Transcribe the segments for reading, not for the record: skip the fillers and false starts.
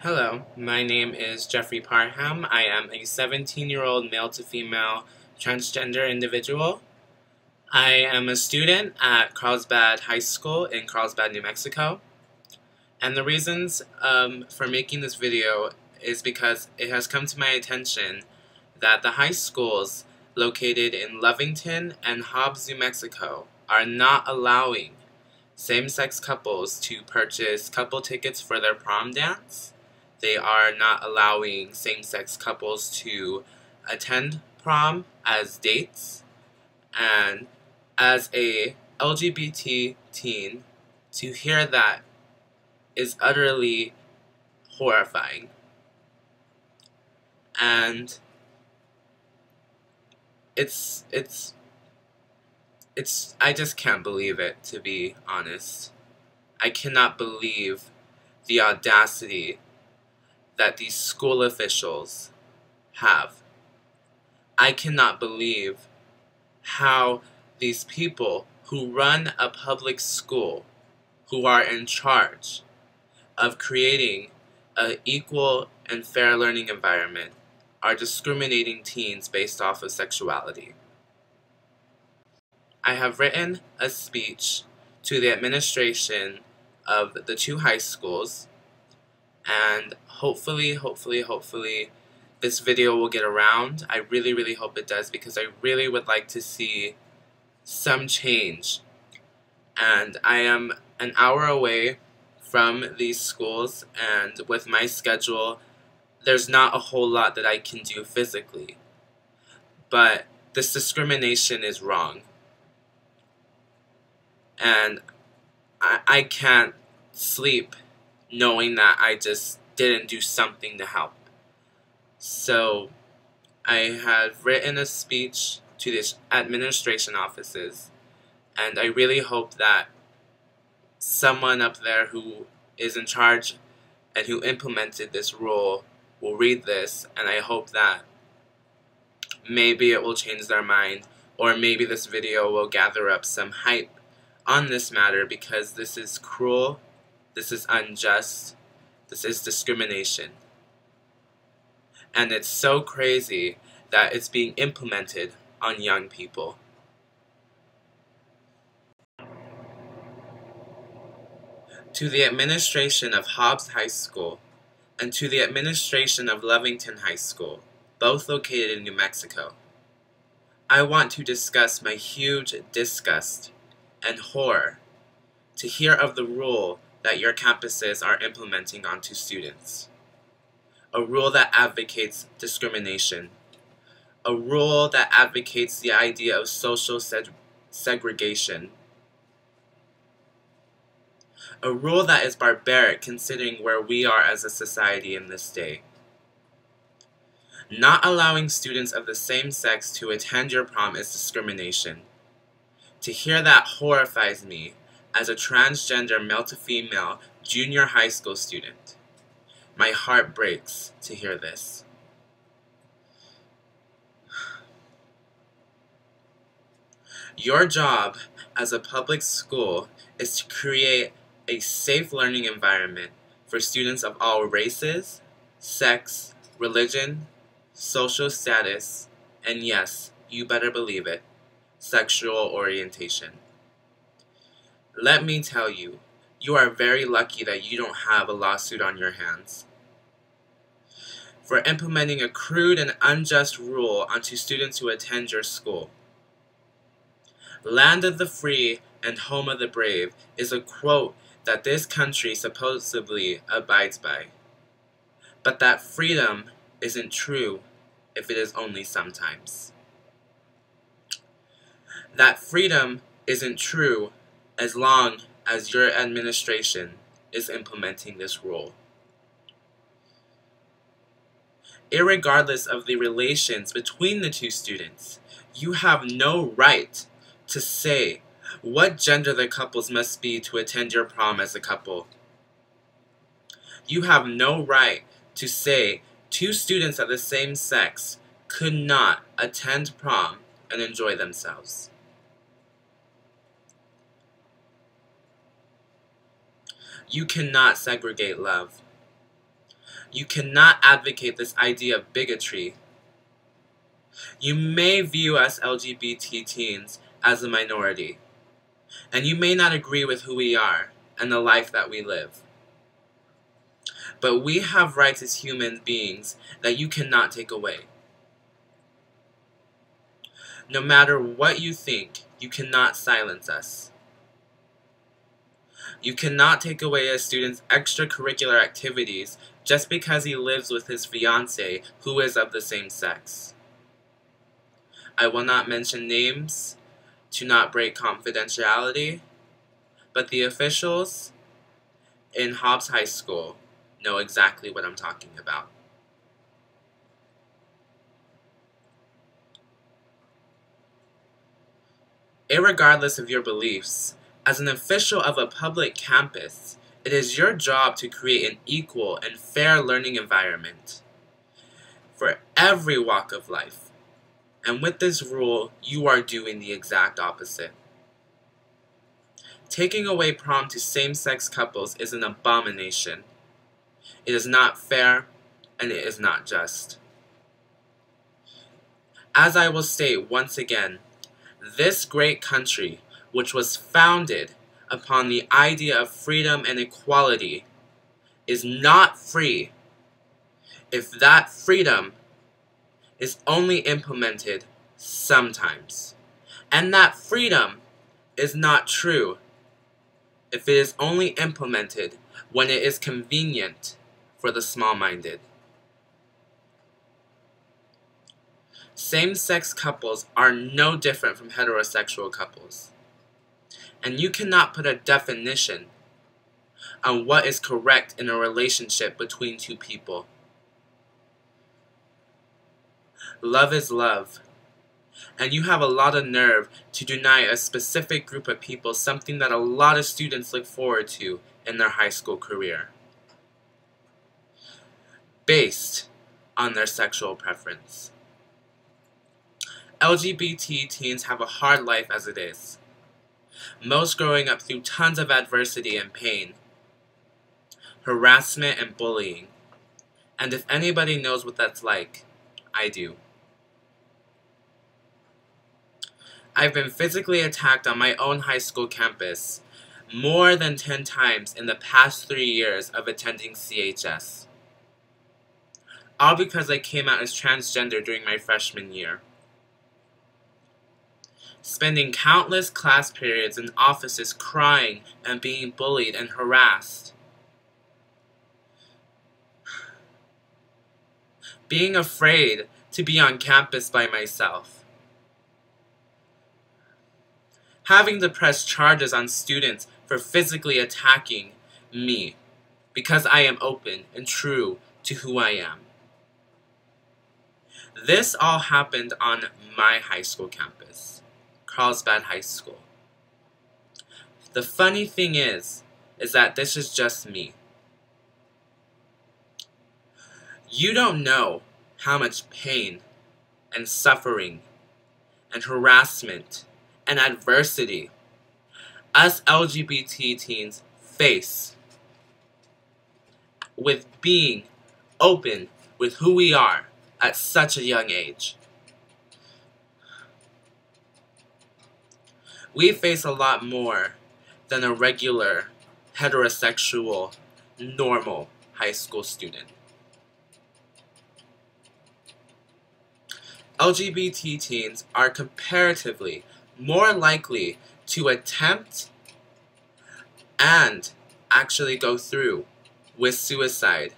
Hello, my name is Jeffrey Parham. I am a 17-year-old male to female transgender individual. I am a student at Carlsbad High School in Carlsbad, New Mexico. And the reasons for making this video is because it has come to my attention that the high schools located in Lovington and Hobbs, New Mexico are not allowing same-sex couples to purchase couple tickets for their prom dance. They are not allowing same-sex couples to attend prom as dates. And as a LGBT teen, to hear that is utterly horrifying. And I just can't believe it, to be honest. I cannot believe the audacity that these school officials have. I cannot believe how these people who run a public school, who are in charge of creating an equal and fair learning environment, are discriminating teens based off of sexuality. I have written a speech to the administration of the two high schools, and hopefully this video will get around. I really hope it does, because I really would like to see some change. And I am an hour away from these schools, and with my schedule, there's not a whole lot that I can do physically. But this discrimination is wrong. And I can't sleep knowing that I just didn't do something to help. So I have written a speech to the administration offices, and I really hope that someone up there who is in charge and who implemented this rule will read this, and I hope that maybe it will change their mind, or maybe this video will gather up some hype on this matter, because this is cruel, this is unjust, this is discrimination. And it's so crazy that it's being implemented on young people. To the administration of Hobbs High School and to the administration of Lovington High School, both located in New Mexico, I want to discuss my huge disgust and horror to hear of the rule that your campuses are implementing onto students. A rule that advocates discrimination. A rule that advocates the idea of social segregation. A rule that is barbaric considering where we are as a society in this day. Not allowing students of the same sex to attend your prom is discrimination. To hear that horrifies me as a transgender male-to-female junior high school student. My heart breaks to hear this. Your job as a public school is to create a safe learning environment for students of all races, sex, religion, social status, and yes, you better believe it, sexual orientation. Let me tell you, you are very lucky that you don't have a lawsuit on your hands for implementing a crude and unjust rule onto students who attend your school. Land of the free and home of the brave is a quote that this country supposedly abides by. But that freedom isn't true if it is only sometimes. That freedom isn't true as long as your administration is implementing this rule. Irregardless of the relations between the two students, you have no right to say what gender the couples must be to attend your prom as a couple. You have no right to say two students of the same sex could not attend prom and enjoy themselves. You cannot segregate love. You cannot advocate this idea of bigotry. You may view us LGBT teens as a minority, and you may not agree with who we are and the life that we live. But we have rights as human beings that you cannot take away. No matter what you think, you cannot silence us. You cannot take away a student's extracurricular activities just because he lives with his fiancée who is of the same sex. I will not mention names to not break confidentiality, but the officials in Hobbs High School know exactly what I'm talking about. Irregardless of your beliefs, as an official of a public campus, it is your job to create an equal and fair learning environment for every walk of life. And with this rule, you are doing the exact opposite. Taking away prom to same-sex couples is an abomination. It is not fair, and it is not just. As I will state once again, this great country, which was founded upon the idea of freedom and equality, is not free if that freedom is only implemented sometimes. And that freedom is not true if it is only implemented when it is convenient for the small-minded. Same-sex couples are no different from heterosexual couples. And you cannot put a definition on what is correct in a relationship between two people. Love is love. And you have a lot of nerve to deny a specific group of people something that a lot of students look forward to in their high school career, based on their sexual preference. LGBT teens have a hard life as it is, most growing up through tons of adversity and pain, harassment and bullying, and if anybody knows what that's like, I do. I've been physically attacked on my own high school campus more than 10 times in the past 3 years of attending CHS. All because I came out as transgender during my freshman year. Spending countless class periods in offices crying and being bullied and harassed. Being afraid to be on campus by myself. Having to press charges on students for physically attacking me because I am open and true to who I am. This all happened on my high school campus, Carlsbad High School. The funny thing is that this is just me. You don't know how much pain and suffering and harassment and adversity us LGBT teens face with being open with who we are at such a young age. We face a lot more than a regular, heterosexual, normal high school student. LGBT teens are comparatively more likely to attempt and actually go through with suicide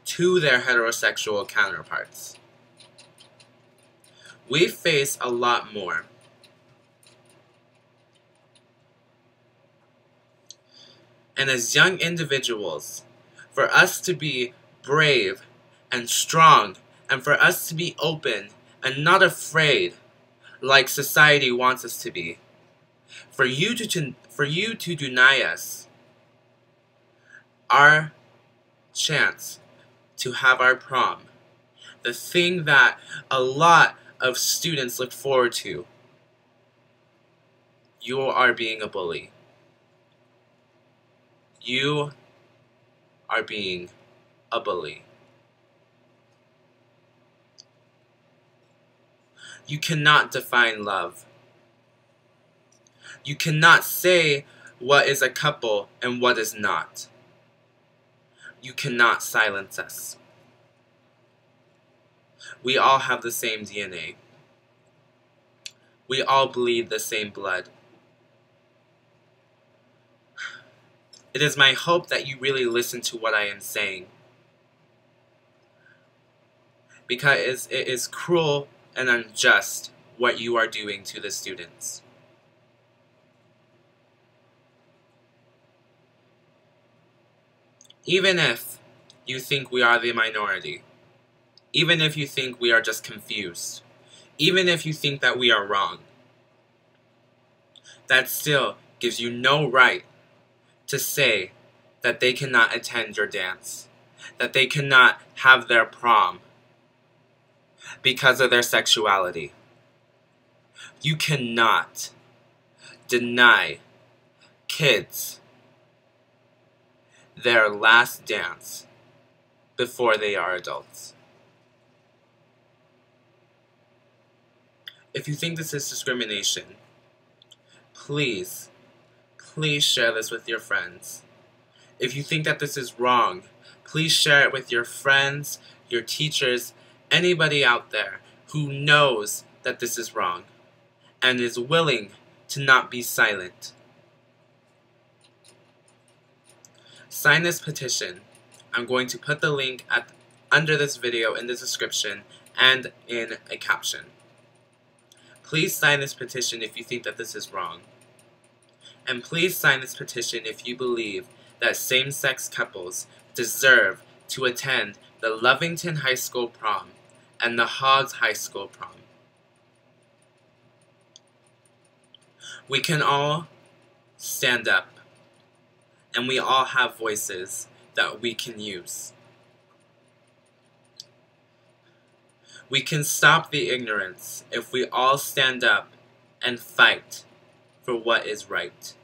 to their heterosexual counterparts. We face a lot more. And as young individuals, for us to be brave and strong, and for us to be open and not afraid like society wants us to be, for you to deny us our chance to have our prom, the thing that a lot of students look forward to, you are being a bully. You are being a bully. You cannot define love. You cannot say what is a couple and what is not. You cannot silence us. We all have the same DNA. We all bleed the same blood. It is my hope that you really listen to what I am saying, because it is cruel and unjust what you are doing to the students. Even if you think we are the minority, even if you think we are just confused, even if you think that we are wrong, that still gives you no right to say that they cannot attend your dance, that they cannot have their prom because of their sexuality. You cannot deny kids their last dance before they are adults. If you think this is discrimination, please share this with your friends. If you think that this is wrong, please share it with your friends, your teachers, anybody out there who knows that this is wrong and is willing to not be silent. Sign this petition. I'm going to put the link under this video in the description and in a caption. Please sign this petition if you think that this is wrong. And please sign this petition if you believe that same-sex couples deserve to attend the Lovington High School prom and the Hobbs High School prom. We can all stand up, and we all have voices that we can use. We can stop the ignorance if we all stand up and fight for what is right.